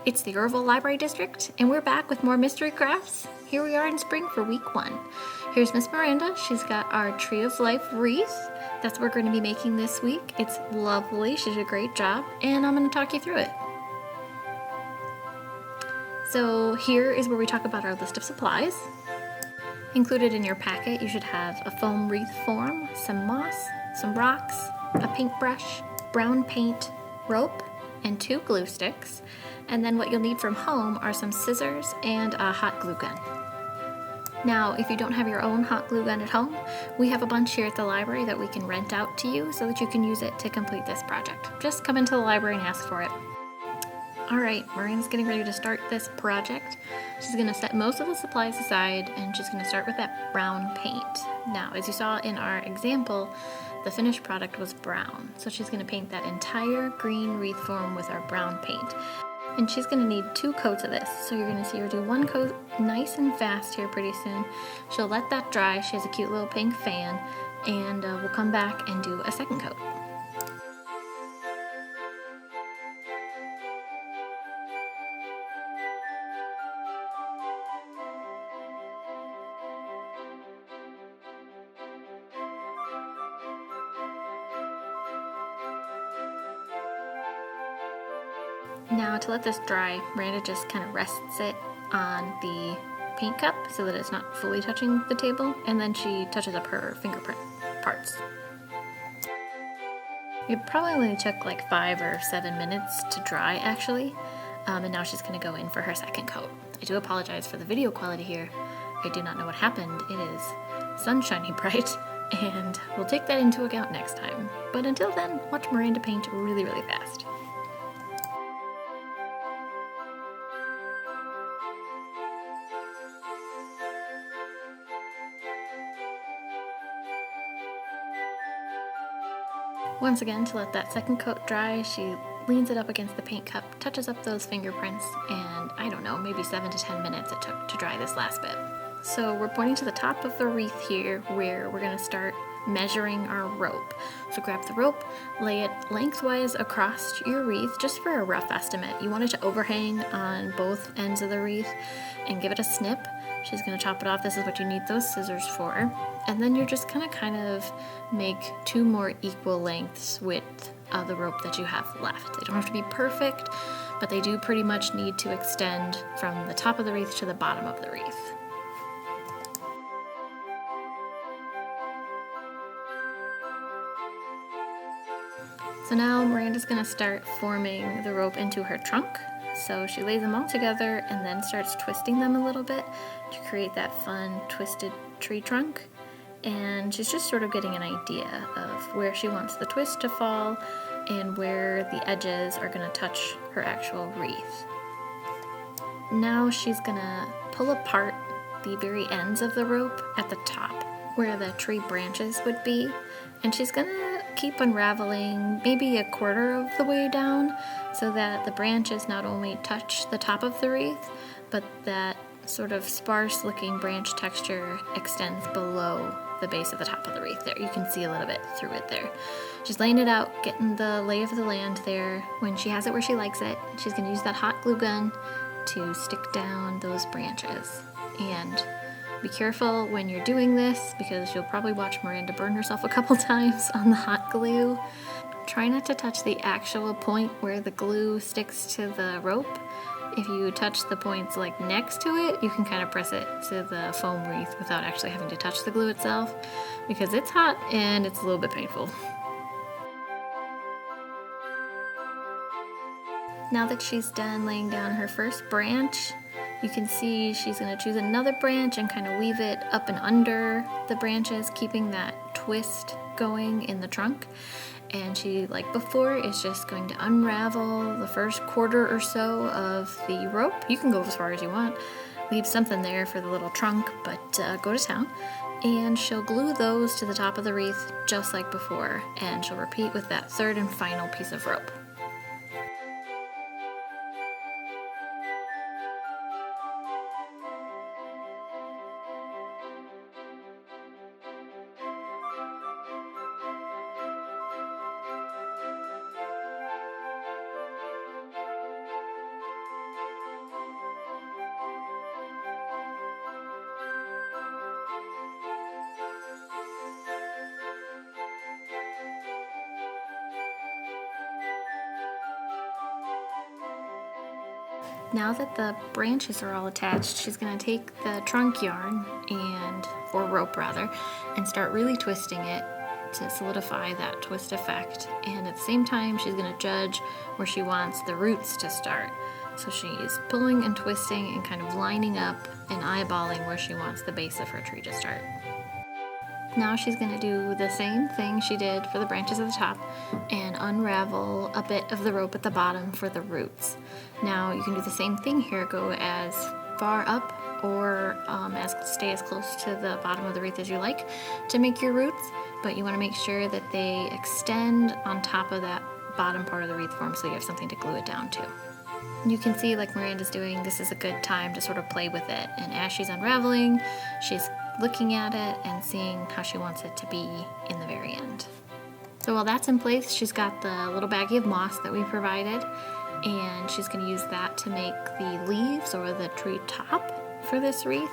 It's the Oroville Library District, and we're back with more mystery crafts. Here we are in spring for week 1. Here's Miss Miranda. She's got our Tree of Life wreath. That's what we're going to be making this week. It's lovely. She did a great job, and I'm going to talk you through it. So here is where we talk about our list of supplies. Included in your packet, you should have a foam wreath form, some moss, some rocks, a paintbrush, brown paint, rope, and 2 glue sticks. And then what you'll need from home are some scissors and a hot glue gun. Now, if you don't have your own hot glue gun at home, we have a bunch here at the library that we can rent out to you so that you can use it to complete this project. Just come into the library and ask for it. All right, Miranda's getting ready to start this project. She's gonna set most of the supplies aside and she's gonna start with that brown paint. Now, as you saw in our example, the finished product was brown. So she's gonna paint that entire green wreath form with our brown paint. And she's gonna need 2 coats of this. So you're gonna see her do 1 coat nice and fast here pretty soon. She'll let that dry. She has a cute little pink fan, and we'll come back and do a 2nd coat. Now to let this dry, Miranda just kind of rests it on the paint cup so that it's not fully touching the table, and then she touches up her fingerprint parts. It probably only took like 5 or 7 minutes to dry actually, and now she's going to go in for her 2nd coat. I do apologize for the video quality here. I do not know what happened. It is sunshiny bright, and we'll take that into account next time. But until then, watch Miranda paint really, really fast. Once again, to let that 2nd coat dry, she leans it up against the paint cup, touches up those fingerprints, and I don't know, maybe 7 to 10 minutes it took to dry this last bit. So we're pointing to the top of the wreath here where we're going to start measuring our rope. So grab the rope, lay it lengthwise across your wreath just for a rough estimate. You want it to overhang on both ends of the wreath and give it a snip. She's going to chop it off. This is what you need those scissors for. And then you're just going to kind of make 2 more equal lengths with the rope that you have left. They don't have to be perfect, but they do pretty much need to extend from the top of the wreath to the bottom of the wreath. So now Miranda's going to start forming the rope into her trunk. So she lays them all together and then starts twisting them a little bit to create that fun twisted tree trunk. And she's just sort of getting an idea of where she wants the twist to fall and where the edges are going to touch her actual wreath. Now she's going to pull apart the very ends of the rope at the top where the tree branches would be, and she's going to keep unraveling maybe 1/4 of the way down so that the branches not only touch the top of the wreath, but that sort of sparse looking branch texture extends below the base of the top of the wreath there. You can see a little bit through it there. She's laying it out, getting the lay of the land there. When she has it where she likes it, she's going to use that hot glue gun to stick down those branches. And be careful when you're doing this because you'll probably watch Miranda burn herself a couple times on the hot glue. Try not to touch the actual point where the glue sticks to the rope. If you touch the points like next to it, you can kind of press it to the foam wreath without actually having to touch the glue itself because it's hot and it's a little bit painful. Now that she's done laying down her first branch, you can see she's going to choose another branch and kind of weave it up and under the branches, keeping that twist going in the trunk. And she, like before, is just going to unravel the first 1/4 or so of the rope. You can go as far as you want. Leave something there for the little trunk, but go to town. And she'll glue those to the top of the wreath just like before. And she'll repeat with that 3rd and final piece of rope. Now that the branches are all attached, she's going to take the trunk yarn or rope rather, and start really twisting it to solidify that twist effect. And at the same time, she's going to judge where she wants the roots to start. So she's pulling and twisting and kind of lining up and eyeballing where she wants the base of her tree to start. Now she's going to do the same thing she did for the branches at the top and unravel a bit of the rope at the bottom for the roots. Now you can do the same thing here, go as far up or stay as close to the bottom of the wreath as you like to make your roots, but you want to make sure that they extend on top of that bottom part of the wreath form so you have something to glue it down to. You can see, like Miranda's doing, this is a good time to sort of play with it, and as she's unraveling, she's looking at it and seeing how she wants it to be in the very end. So while that's in place, she's got the little baggie of moss that we provided, and she's going to use that to make the leaves or the tree top for this wreath.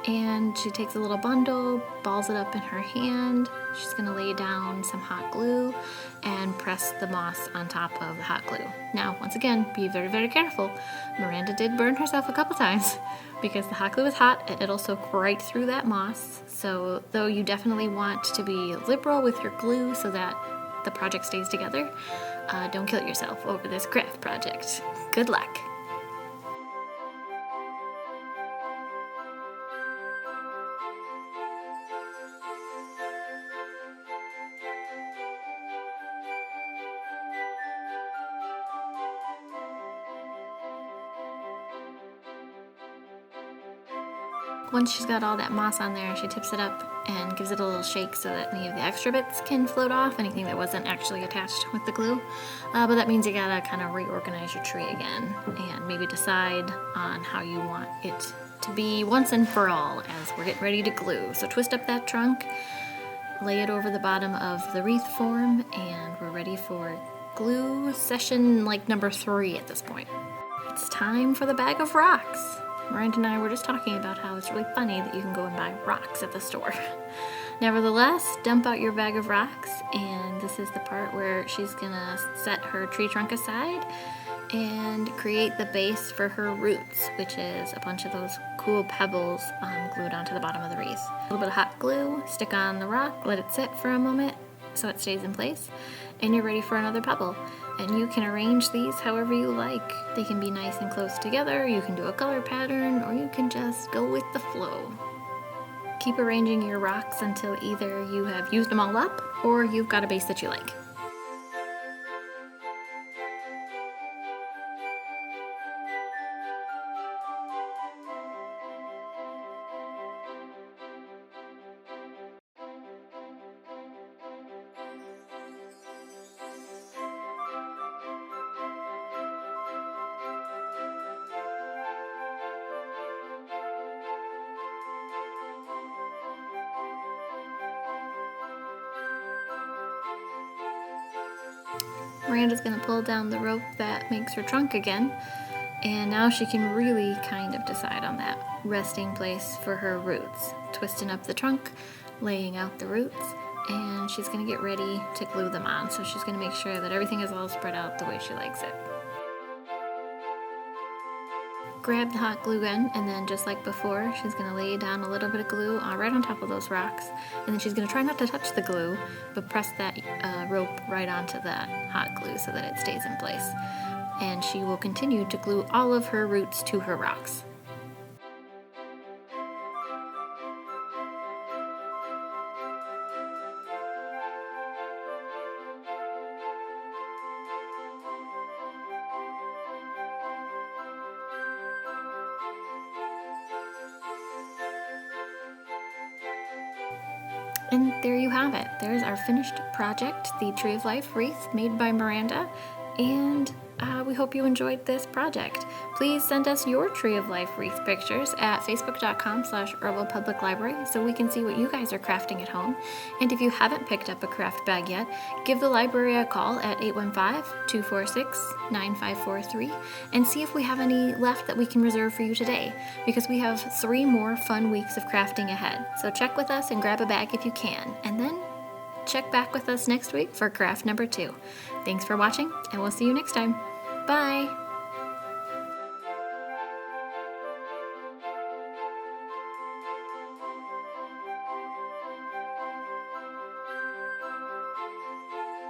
And she takes a little bundle, balls it up in her hand. She's going to lay down some hot glue and press the moss on top of the hot glue. Now, once again, be very, very careful. Miranda did burn herself a couple times because the hot glue is hot and it'll soak right through that moss. So though you definitely want to be liberal with your glue so that the project stays together, don't kill yourself over this craft project. Good luck. Once she's got all that moss on there, she tips it up and gives it a little shake so that any of the extra bits can float off, anything that wasn't actually attached with the glue. But that means you gotta kind of reorganize your tree again and maybe decide on how you want it to be once and for all as we're getting ready to glue. So twist up that trunk, lay it over the bottom of the wreath form, and we're ready for glue session like number 3 at this point. It's time for the bag of rocks. Miranda and I were just talking about how it's really funny that you can go and buy rocks at the store. Nevertheless, dump out your bag of rocks, and this is the part where she's gonna set her tree trunk aside and create the base for her roots, which is a bunch of those cool pebbles glued onto the bottom of the wreath. A little bit of hot glue, stick on the rock, let it sit for a moment so it stays in place, and you're ready for another pebble. And you can arrange these however you like. They can be nice and close together, you can do a color pattern, or you can just go with the flow. Keep arranging your rocks until either you have used them all up or you've got a base that you like. Miranda's gonna pull down the rope that makes her trunk again, and now she can really kind of decide on that resting place for her roots. Twisting up the trunk, laying out the roots, and she's gonna get ready to glue them on. So she's gonna make sure that everything is all spread out the way she likes it. Grab the hot glue gun, and then just like before, she's gonna lay down a little bit of glue right on top of those rocks, and then she's gonna try not to touch the glue, but press that rope right onto that hot glue so that it stays in place. And she will continue to glue all of her roots to her rocks. And there you have it. There's our finished project, the Tree of Life wreath made by Miranda, and we hope you enjoyed this project. Please send us your Tree of Life wreath pictures at facebook.com/herbalpubliclibrary so we can see what you guys are crafting at home. And if you haven't picked up a craft bag yet, give the library a call at 815-246-9543 and see if we have any left that we can reserve for you today, because we have 3 more fun weeks of crafting ahead. So check with us and grab a bag if you can, and then check back with us next week for craft number 2. Thanks for watching, and we'll see you next time. Bye!